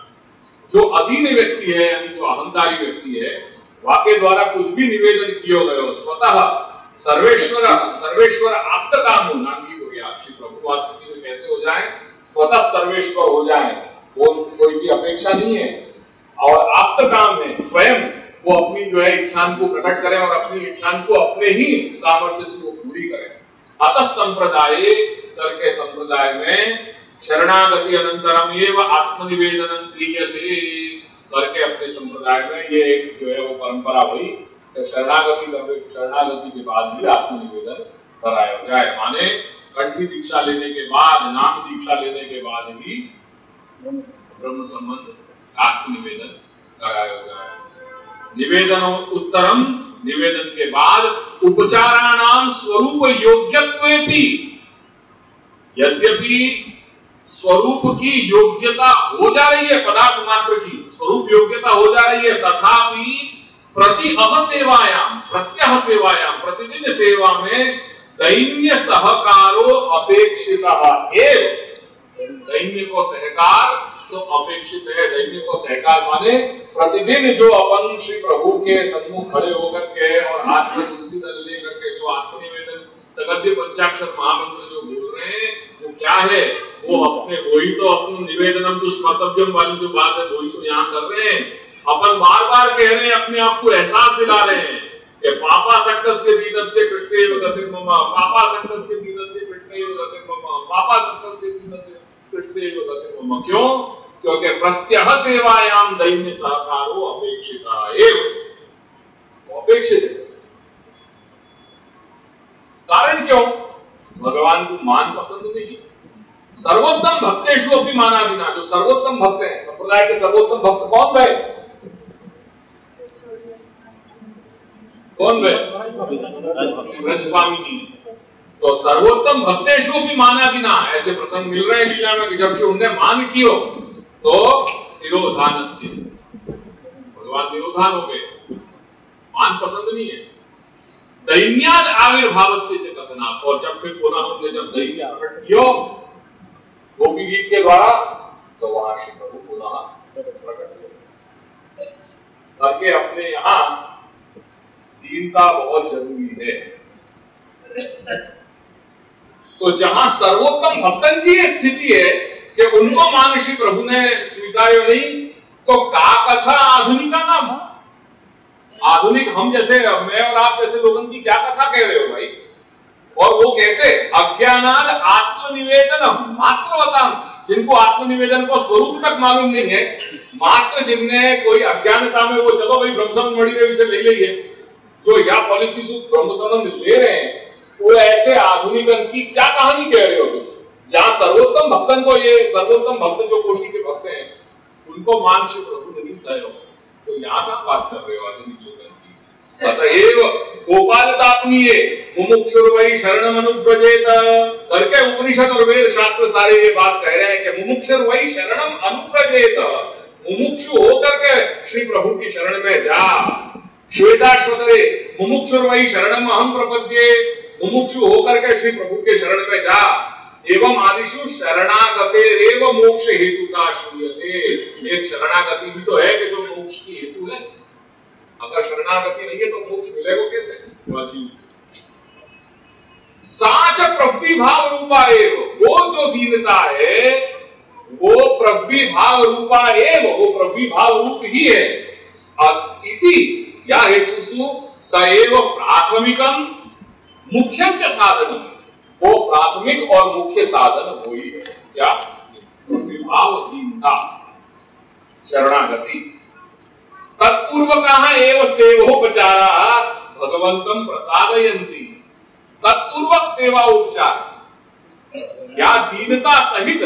जो अधीन व्यक्ति है यानी जो अहंकारी व्यक्ति है, वाके द्वारा कुछ भी निवेदन किया गया स्वतः सर्वेश्वर आप्तकामो नांगी हो गया। श्री प्रभु वास्तव में कैसे हो जाए? स्वतः सर्वेश्वर हो जाए, कोई की अपेक्षा नहीं है, और आप्तकाम है, स्वयं वो अपनी जो है इच्छा को प्रकट करें और अपनी इच्छा को अपने ही सामर्थ्य से वो पूरी करें। अतः संप्रदाय करके संप्रदाय में शरणागति अनंतरम एव आत्मनिवेदनं क्रियते करके अपने संप्रदाय में ये एक जो है वो परंपरा हुई कि शरणागति के बाद भी आत्मनिवेदन कराया जाए, माने कंठी दीक्षा लेने के बाद, नाम दीक्षा लेने के बाद ही ब्रह्म संबंध आत्मनिवेदन कराया जाए। निवेदन उत्तरम, निवेदन के बाद उपचाराणाम स्वरूप योग्यत्वेपि, यद्यपि स्वरूप की योग्यता हो जा रही है, पदार्थ मात्र की स्वरूप योग्यता हो जा रही है, तथापि प्रत्यह सेवायाम, प्रतिदिन सेवा में दैन्य सहकारो अपेक्षितः एव। दैन्य को सहकार तो अपेक्षित है। दैन्य को सहकार माने प्रतिदिन जो अपन श्री प्रभु के सन्मुख खड़े होकर के और हाथ में तुलसी दल लेकर के जो आत्मनिवेदन सगद्य पंचाक्षर महामंत्र जो बोल रहे हैं वो क्या है? वो अपने वही तो अपने निवेदनम तो स्मर्तव्यम वाली जो बात है वही तो यहाँ कर रहे हैं। अपन बार बार कह रहे हैं, अपने आप को एहसास दिला रहे हैं कि पापा सक्तस्य दीनस्य कृत्येव गतिर्मम, पापा सक्तस्य दीनस्य कृत्येव गतिर्मम, पापा सक्तस्य दीनस्य कृत्येव गतिर्मम। क्यों? क्योंकि प्रत्यह सेवायाम दैन्य सहकारो अपेक्षिता एव। अपेक्षित है। कारण क्यों? भगवान को मान पसंद नहीं। सर्वोत्तम भक्तेषु अपि मानादिना, जो सर्वोत्तम भक्त हैं, संप्रदाय के सर्वोत्तम भक्त कौन है? कौन है? ब्रजस्वामी जी। तो सर्वोत्तम भक्तेषु भी मानादिना, ऐसे प्रसंग मिल रहे हैं लीला में कि जब से उनने मान कियो तो तिरोधानस्य, भगवान तिरोधान हो गए। मान पसंद नहीं है। दैन्याद आविर्भावस्य च कथनात्, और जब फिर पुनः हमने जब दैन्य प्रकट किया गोपी गीत के द्वारा तो वहां श्री प्रभु पुनः प्रकट हुए करके अपने यहाँ दीनता बहुत जरूरी है। तो जहां सर्वोत्तम भक्तन की ये स्थिति है कि उनको मान श्री प्रभु ने स्वीकार नहीं, तो का कथा आधुनिक का नाम। आधुनिक हम जैसे, मैं और आप जैसे लोगों की क्या कथा कह रहे हो भाई? और वो कैसे? अज्ञानाद आत्मनिवेदनम मात्रवताम, जिनको आत्मनिवेदन को स्वरूप तक मालूम नहीं है, मात्र जिनने कोई अज्ञानता में वो चलो भाई ब्रह्मसंबंध मणि देवी से ले लीजिए, जो या पॉलिसी से ब्रह्मसंबंध ले रहे हैं, वो ऐसे आधुनिकन की क्या कहानी कह रहे हो? जहां सर्वोत्तम भक्तन को, ये सर्वोत्तम भक्त जो कोटि के भक्त हैं उनको मान श्री प्रभु नहीं सहयोग, तो यहाँ का बात कर रहे हो आधुनिक लोगों की? अतएव गोपालतापनीये मुमुक्षुर्वै शरणम अनुव्रजेत करके उपनिषद और वेद शास्त्र सारे ये बात कह रहे हैं कि मुमुक्षुर्वै शरणम अनुव्रजेत, मुमुक्षु होकर के श्री प्रभु की शरण में जा। श्वेताश्वतरे मुमुक्षुर्वै शरणम अहम प्रपद्ये, मुमुक्षु होकर के श्री प्रभु के शरण में जा। एवं आदिशु शरणागतेरेव मोक्ष हेतुता श्रूयते, एक शरणागति भी तो है कि जो मोक्ष की हेतु है। अगर शरणागति नहीं है तो मोक्ष मिलेगा कैसे? साच प्रविभाव रूपा एव, वो जो दीनता है वो प्रविभाव रूपा एव, वो प्रविभाव रूप ही है। इति या हेतुषु स एव प्राथमिकम मुख्यं च साधनम, वो प्राथमिक और मुख्य साधन वही है। क्या? प्रविभाव दीनता शरणागति। तत्पूर्वकः एव सेवोपचारः भगवन्तं प्रसादयन्ति, तत्पूर्वक सेवा उपचार या दीनता सहित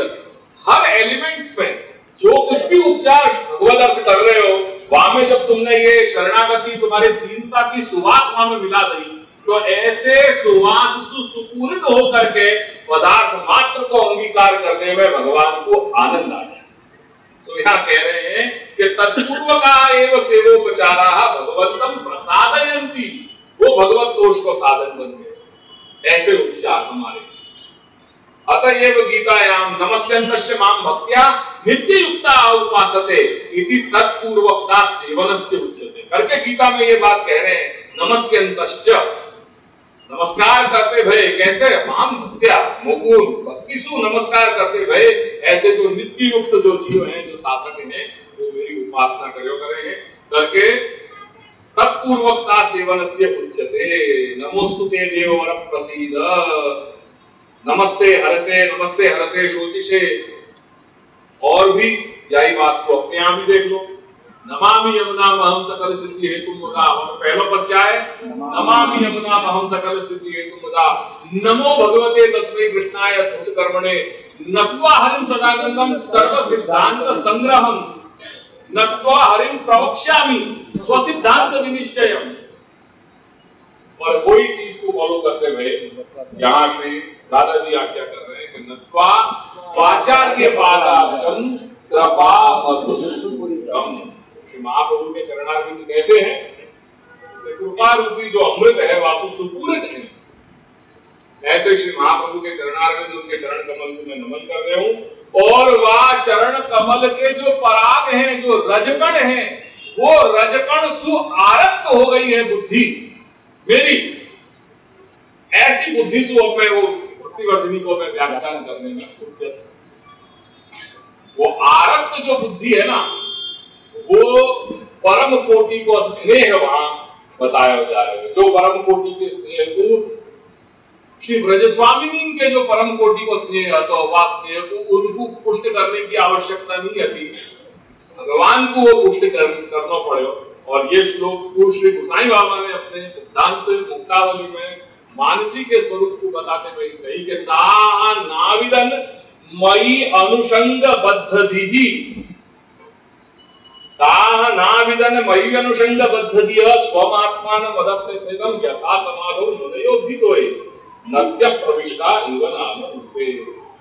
हर एलिमेंट में जो कुछ भी उपचार भगवद अर्थ कर रहे हो, वहां में जब तुमने ये शरणागति तुम्हारे दीनता की सुवास वहां में मिला दी, तो ऐसे सुवास सुपूरित होकर के पदार्थ मात्र को अंगीकार करने में भगवान को आनंद आता है। तो यहाँ कह रहे हैं कि तत्पूर्वका एव सेवोपचाराः भगवन्तं प्रसादयन्ति, वो भगवत दोष को साधन बन गए ऐसे उपचार हमारे। अतएव गीतायां नमस्यन्तश्च मां भक्त्या नित्ययुक्ता उपासते इति तत्पूर्वकता सेवनस्य उच्यते करके गीता में ये बात कह रहे हैं। नमस्यन्तश्च, नमस्कार करते भय, कैसे? मां भक्त्या, मुकुंद भक्ति सु नमस्कार करते भय, ऐसे जो नित्य युक्त जो जीव हैं, जो साधक हैं, वो मेरी उपासना करेंगे करके तत्पूर्वकता सेवनस्य उच्यते। नमोस्तुते देववर प्रसीद, नमस्ते हरसे शोचिषे। और भी यही बात को अपने आप ही देख लो। नमामि यमुनामहं सकल सिद्धि हेतु मुदा, पहला पद क्या है? नमामि यमुनामहं सकल सिद्धि हेतु मुदा, नमो भगवते तस्मै कृष्णाय भूत कर्मणे, नत्वा हरिं सदानंदं सर्व सिद्धांत संग्रहम, नत्वा हरिं प्रवक्ष्यामि स्व सिद्धांत विनिश्चयम। और वही चीज को फॉलो करते हुए यहाँ श्री दादाजी आज्ञा कर रहे हैं कि नत्वा स्वाचार्य पादाब्जं कृपा मधुसूदनम। श्री महाप्रभु के चरणारविंद कैसे हैं? कृपा रूपी जो अमृत है वासु सुपूरित है, ऐसे श्री महाप्रभु के चरणारविंद, उनके चरण कमल को मैं नमन कर रहा हूं। और वह चरण कमल के जो पराग हैं, जो रजकण हैं, वो रजकण सु आरक्त हो गई है बुद्धि मेरी। ऐसी बुद्धि सु अब मैं वो भक्तिवर्धिनी को मैं व्याख्यान करने में, वो आरक्त जो बुद्धि है ना, वो परम कोटि को स्नेह वहां बताया जा रहा है। जो परम कोटि के स्नेह को श्री ब्रजस्वामिनी के जो परम कोटि को स्नेह है, तो वह स्नेह को उनको पुष्ट करने की आवश्यकता नहीं थी, भगवान को वो पुष्ट करना पड़े। और ये श्लोक को श्री गोसाई बाबा ने अपने सिद्धांत मुक्तावली में मानसी के स्वरूप को बताते हुए कही कि ता नाविदन मई अनुषंग बद्धधि, ता नाविदन मई अनुषंग बद्धधि स्वमात्मान मदस्थितम यथा समाधो मुनयोभितोय नद्य प्रविष्टा इवनाम रूपे।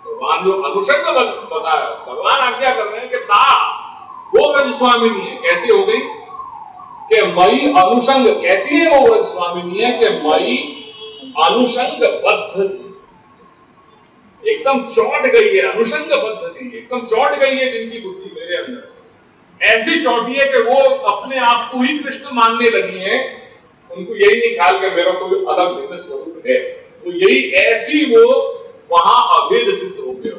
भगवान जो अनुषंग बताया, भगवान आज्ञा कर रहे हैं कि ता वो ब्रजस्वामिनी है। कैसी हो गई कि मई अनुषंग, कैसी है वो ब्रजस्वामिनी है कि मई अनुषंग बद्धति, एकदम चौंट गई है। अनुषंग बद्धति, एकदम चौंट गई है जिनकी बुद्धि मेरे अंदर, ऐसी चौंटी है कि वो अपने आप को ही कृष्ण मानने लगी है। उनको यही नहीं ख्याल कि मेरा कोई अलग भिन्न स्वरूप है, वो यही ऐसी वो वहां अभेद सिद्ध हो गया।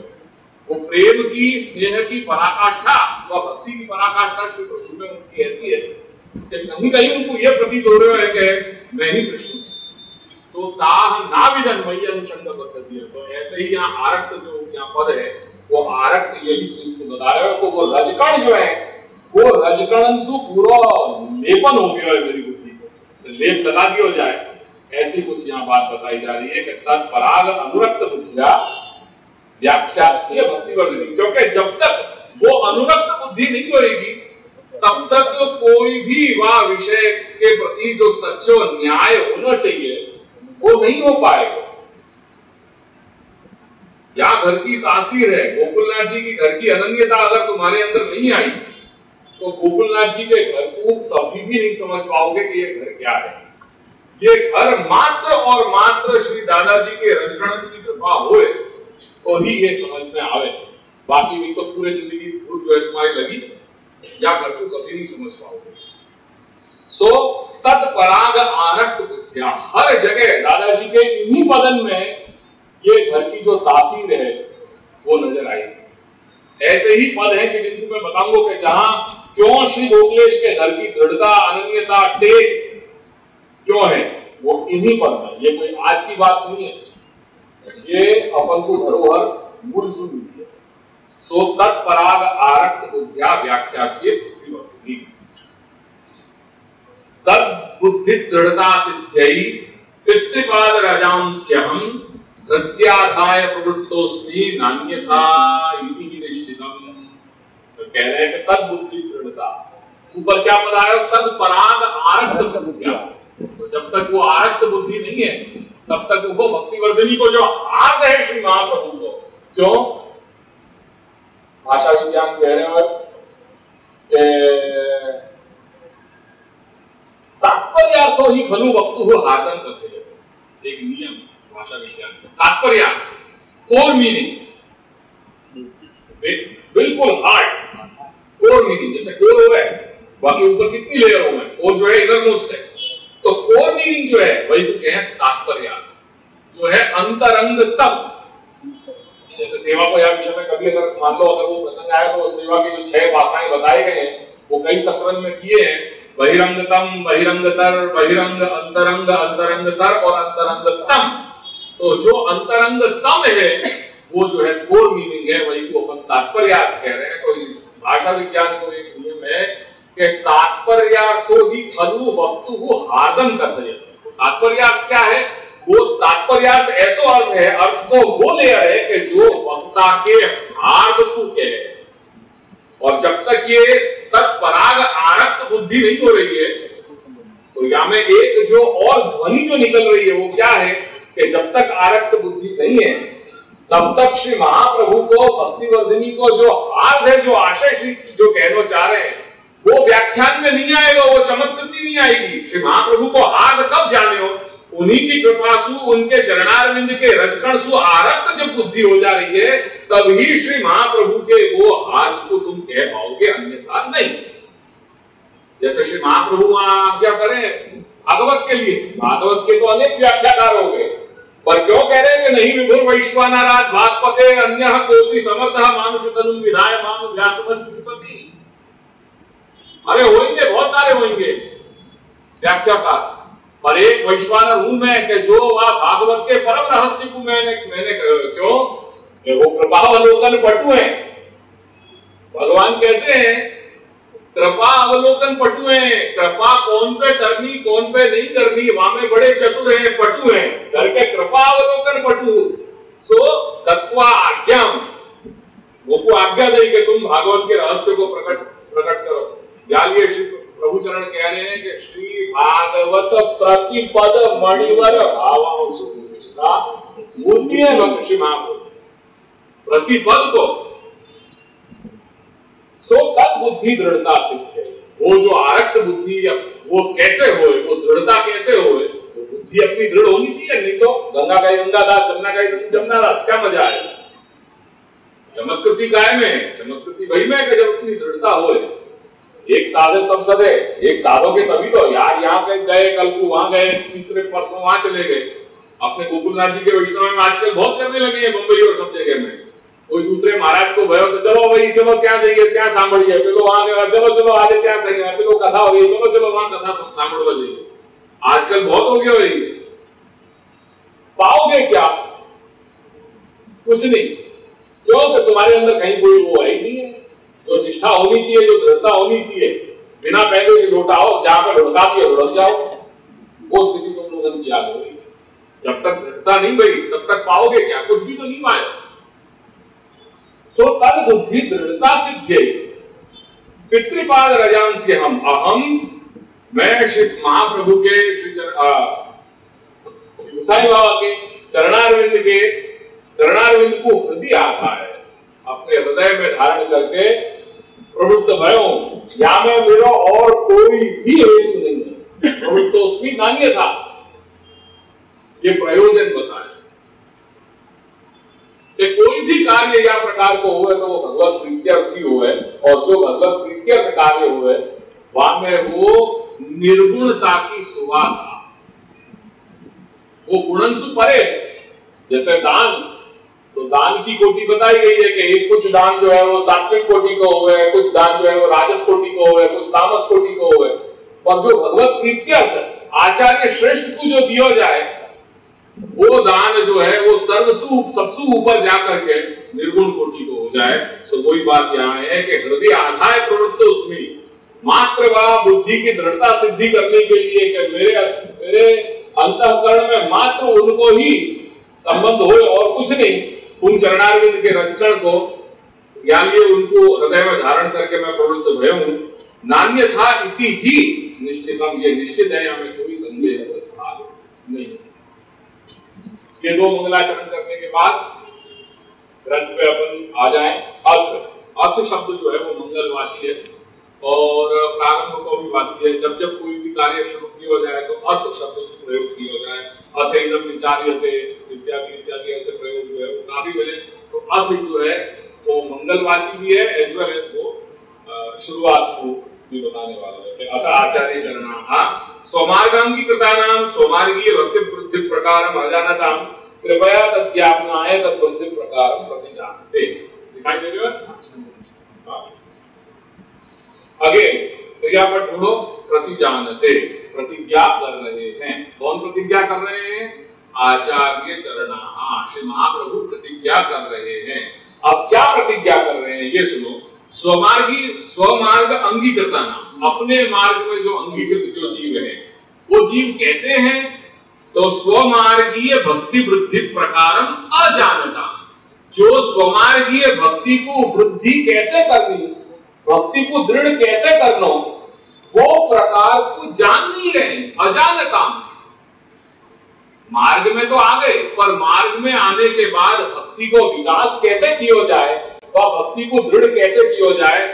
वो प्रेम की, स्नेह की पराकाष्ठा, वह भक्ति की पराकाष्ठा श्री प्रभु में उनकी ऐसी है कि कहीं कहीं उनको यह प्रतीत हो रहा है कि मैं ही कृष्ण। तो ताह नाविदन मई अनुषंग बद्धति, तो ऐसे ही यहाँ आरक्त जो यहाँ पद है, वो आरक्त यही चीज को बता रहे हो। तो वो रजकण जो है, वो रजकण से पूरा लेपन हो गया है मेरी बुद्धि को, लेप लगा दिया जाए, ऐसी कुछ यहाँ बात बताई जा रही है कि तत्पराग अनुरक्त बुद्धिया व्याख्या से भक्तिवर्धिनी। क्योंकि जब तक वो अनुरक्त बुद्धि नहीं होगी, तब तक कोई भी वह विषय के प्रति जो सच्चो न्याय होना चाहिए वो नहीं हो पाएगा। या घर की तासीर है, गोकुलनाथ जी की घर की अनन्यता अगर तुम्हारे अंदर नहीं आई, तो गोकुलनाथ जी के घर को कभी भी नहीं समझ पाओगे कि ये घर क्या है। ये घर मात्र और मात्र श्री दादाजी के रजकण की कृपा होए तो ही ये समझ में आवे। बाकी भी तो पूरे जिंदगी भूल जो है तुम्हारी लगी, या घर को कभी नहीं समझ पाओगे। सो तत्पराग आरक्त बुद्धिया, हर जगह दादाजी के इन्हीं पदन में ये घर की जो तासीर है वो नजर आई। ऐसे ही पद है कि जिनको मैं बताऊंगा कि जहां क्यों श्री गोकुलेश के घर की दृढ़ता, अनन्यता, टेक क्यों है, वो इन्हीं पद में। ये कोई आज की बात नहीं है, ये अपन को धरोहर मूल सुनी है। सो तत्पराग आरक्त बुद्धिया व्याख्या से बुद्धिवर्धिनी, तद बुद्धि दृढ़ता सिद्ध्यई पितृपाद राजांस्यहं प्रत्याधाय प्रवृत्तोस्मि नान्यथा इति निश्चितम्। तो कह रहे हैं कि तद बुद्धि दृढ़ता, ऊपर क्या पद आया, तत्पराग आरक्त बुद्धिया। तो जब तक वो आरक्त बुद्धि नहीं है, तब तक वो भक्तिवर्धिनी को जो आर्त है श्री महाप्रभु को, क्यों भाषा विज्ञान कह रहे हो, तात्पर्यार्थो ही खलु वक्तुः हार्दं कथयति। एक नियम भाषा विज्ञान, तात्पर्य कोर मीनिंग, बिल्कुल हार्ड कोर मीनिंग, जैसे कोर हो है, बाकी ऊपर कितनी लेयर हो है, कोर जो है इनर मोस्ट है, तो कोर मीनिंग जो है वही तो कहें तात्पर्य, जो है अंतरंगतम। जैसे सेवा को यह विषय में कभी अगर मान लो अगर वो प्रसंग आया तो सेवा की जो 6 भाषाएं बताए गए हैं वो कई संकलन में किए हैं, बहिरंगतम, बहिरंगतर, बहिरंग, अंतरंग, अंतरंगतर और अंतरंगतम। तो जो अंतरंगतम है वो जो है कोर मीनिंग है, वही को अपन तात्पर्यार्थ कह रहे हैं। तो भाषा विज्ञान को एक नियम है कि तात्पर्यार्थो ही खलु वक्तुः हार्दं कथयति। तात्पर्यार्थ क्या है, वो तात्पर्यार्थ ऐसा अर्थ है, अर्थ को वो ले है कि जो वक्ता के हार्द को कहे। और जब तक ये तत्पराग आरक्त बुद्धि नहीं हो रही है, तो यहाँ में एक जो और ध्वनि जो निकल रही है वो क्या है कि जब तक आरक्त बुद्धि नहीं है, तब तक श्री महाप्रभु को, भक्तिवर्धिनी को जो हार्द है, जो आशय श्री जो कहना चाह रहे हैं, वो व्याख्यान में नहीं आएगा, वो चमत्कृति नहीं आएगी। श्री महाप्रभु को हार्द कब जाने हो उन्हीं की कृपा सु, उनके चरणारविंद के रजकण सु आरक्त जब बुद्धि हो जा रही है, तभी श्री महाप्रभु के वो हाथ को तुम कह पाओगे, अन्यथा नहीं। जैसे श्री महाप्रभु वहां आज्ञा करें भागवत के लिए, भागवत के तो अनेक व्याख्याकार हो गए, पर क्यों कह रहे हैं कि नहीं विभुर वैश्वानराज भागपते अन्य कोटि समर्थ मानुष तनु विधाय माम व्यासवंत चिंतति। अरे होंगे, बहुत सारे होंगे व्याख्याकार, पर एक वैश्वानर हूं मैं कि जो वह भागवत के परम रहस्य को मैंने क्यों वो कृपावलोकन पटु है। भगवान कैसे हैं? कृपा अवलोकन पटु है। कृपा कौन पे करनी कौन पे नहीं करनी, वहां में बड़े चतुर हैं, पटु हैं, करके कृपा अवलोकन पटु। सो तत्वा आज्ञाम, वो को आज्ञा दे कि तुम भागवत के रहस्य को प्रकट करो। जालिए श्री प्रभु चरण कह रहे हैं कि श्री भागवत प्रतिपद मणिवर भावांशु मूर्ति है भक्त श्री महाप्रभु प्रतिपद को। सो तद बुद्धि दृढ़ता सिद्ध है। वो जो आरक्त बुद्धि वो कैसे होए, वो दृढ़ता कैसे होए, वो बुद्धि अपनी दृढ़ होनी चाहिए, नहीं तो गंगा गाय गंगादास, जमुना गाय जमुनादास, क्या मजा आए। चमत्कृति काय में, चमत्कृति वही में कि जब अपनी दृढ़ता होए। एक साधे सब सदे, एक साधोगे तभी तो यार, यहाँ पे गए कल को वहां गए, तीसरे परसों वहां चले गए। अपने गोकुलनाथ जी के वैष्णव में आजकल बहुत करने लगे हैं, मुंबई और सब जगह में। कोई दूसरे महाराज को भयो तो चलो भाई चलो क्या जाइए, क्या सांभड़िए, पेलो वहां गया, चलो चलो आज क्या सही है, पेलो कथा हो गई, चलो चलो वहां कथा सांभड़वा जाइए। आजकल बहुत हो गया भाई। पाओगे क्या? कुछ नहीं। क्यों? कि तुम्हारे अंदर कहीं कोई वो है नहीं है, जो निष्ठा होनी चाहिए, जो दृढ़ता होनी चाहिए। बिना पहले की लौटाओ, जहां पर लौटा दिए लौट जाओ, वो स्थिति तुम लोगों की याद होगी। जब तक दृढ़ता नहीं भाई, तब तक पाओगे क्या? कुछ भी तो नहीं पाए। सो तद बुद्धि दृढ़ता सिद्ध, पितृपाद रजांस्य हम अहम, मैं श्री महाप्रभु के श्री गोसाई बाबा के चरणारविंद को हृदय आता है, अपने हृदय में धारण करके प्रवृत्त भयो, या में मेरा और कोई भी हेतु नहीं है। प्रवृत्त उसमें नान्य था, ये प्रयोजन बताए कि कोई भी कार्य या प्रकार को हुए तो वो भगवत प्रीत्यर्थ ही हुए, और जो भगवत प्रीत्यर्थ कार्य हुए वहां में वो निर्गुणता की सुवास, वो गुणंसु परे। जैसे दान, तो दान की कोटि बताई गई है कि एक कुछ दान जो है वो सात्विक कोटि को हुए, कुछ दान जो है वो राजस कोटि को हुए, कुछ तामस कोटि को हुए। और जो भगवत प्रीत्यर्थ आचार्य श्रेष्ठ को जो दिया जाए, वो दान जो है वो सर्वसु सबसु ऊपर जाकर के निर्गुण कोटि को हो जाए। तो वही बात यहाँ है कि हृदय आधाय प्रवृत्त उसमें मात्र व बुद्धि की दृढ़ता सिद्धि करने के लिए कि मेरे अंतःकरण में मात्र उनको ही संबंध हो और कुछ नहीं, उन चरणारविंद के रचकण को यानी उनको हृदय में धारण करके मैं प्रवृत्त भय हूं। नान्य था इति ही निश्चितम, ये निश्चित है, हमें कोई संदेह नहीं। ये दो मंगलाचरण करने के बाद ग्रंथ पे अपन आ जाएं। अर्थ शब्द जो है वो मंगलवाची है और प्रारंभ को भी वाची है। जब जब कोई भी कार्य शुरू किया जाए तो अर्थ शब्द का प्रयोग किया जाए। अर्थ एकदम विचार्यते इत्यादि ऐसे प्रयोग जो है वो काफी बने। तो अर्थ जो है वो मंगलवाची भी है, एज वेल एज वो शुरुआत को भी बताने वाला है। अतः आचार्य चरणाः स्वमार्गांगी कृतानां स्वमार्गीय भक्ति वृद्धि प्रकारम अजानताम कृपया तद्ज्ञापनाय तद्वृद्धि प्रकारम प्रतिजानते। दिखाई दे रहा है? आगे क्रियापद ढूंढो। प्रतिजानते, प्रतिज्ञा कर रहे हैं। कौन प्रतिज्ञा कर रहे हैं? आचार्य चरणाः, श्री महाप्रभु प्रतिज्ञा कर रहे हैं। अब क्या प्रतिज्ञा कर रहे हैं ये सुनो। स्वमार्ग अंगीकृता नाम, अपने मार्ग में जो अंगीकृत जो जीव है वो जीव कैसे हैं? तो स्वमार्गीय भक्ति वृद्धि प्रकारम अजानता, जो स्वमार्गीय भक्ति को वृद्धि कैसे करनी, भक्ति को दृढ़ कैसे करना, वो प्रकार को जान नहीं रहे, अजानता। मार्ग में तो आ गए, पर मार्ग में आने के बाद भक्ति को विकास कैसे किया जाए, वह भक्ति को दृढ़ कैसे किया जाए,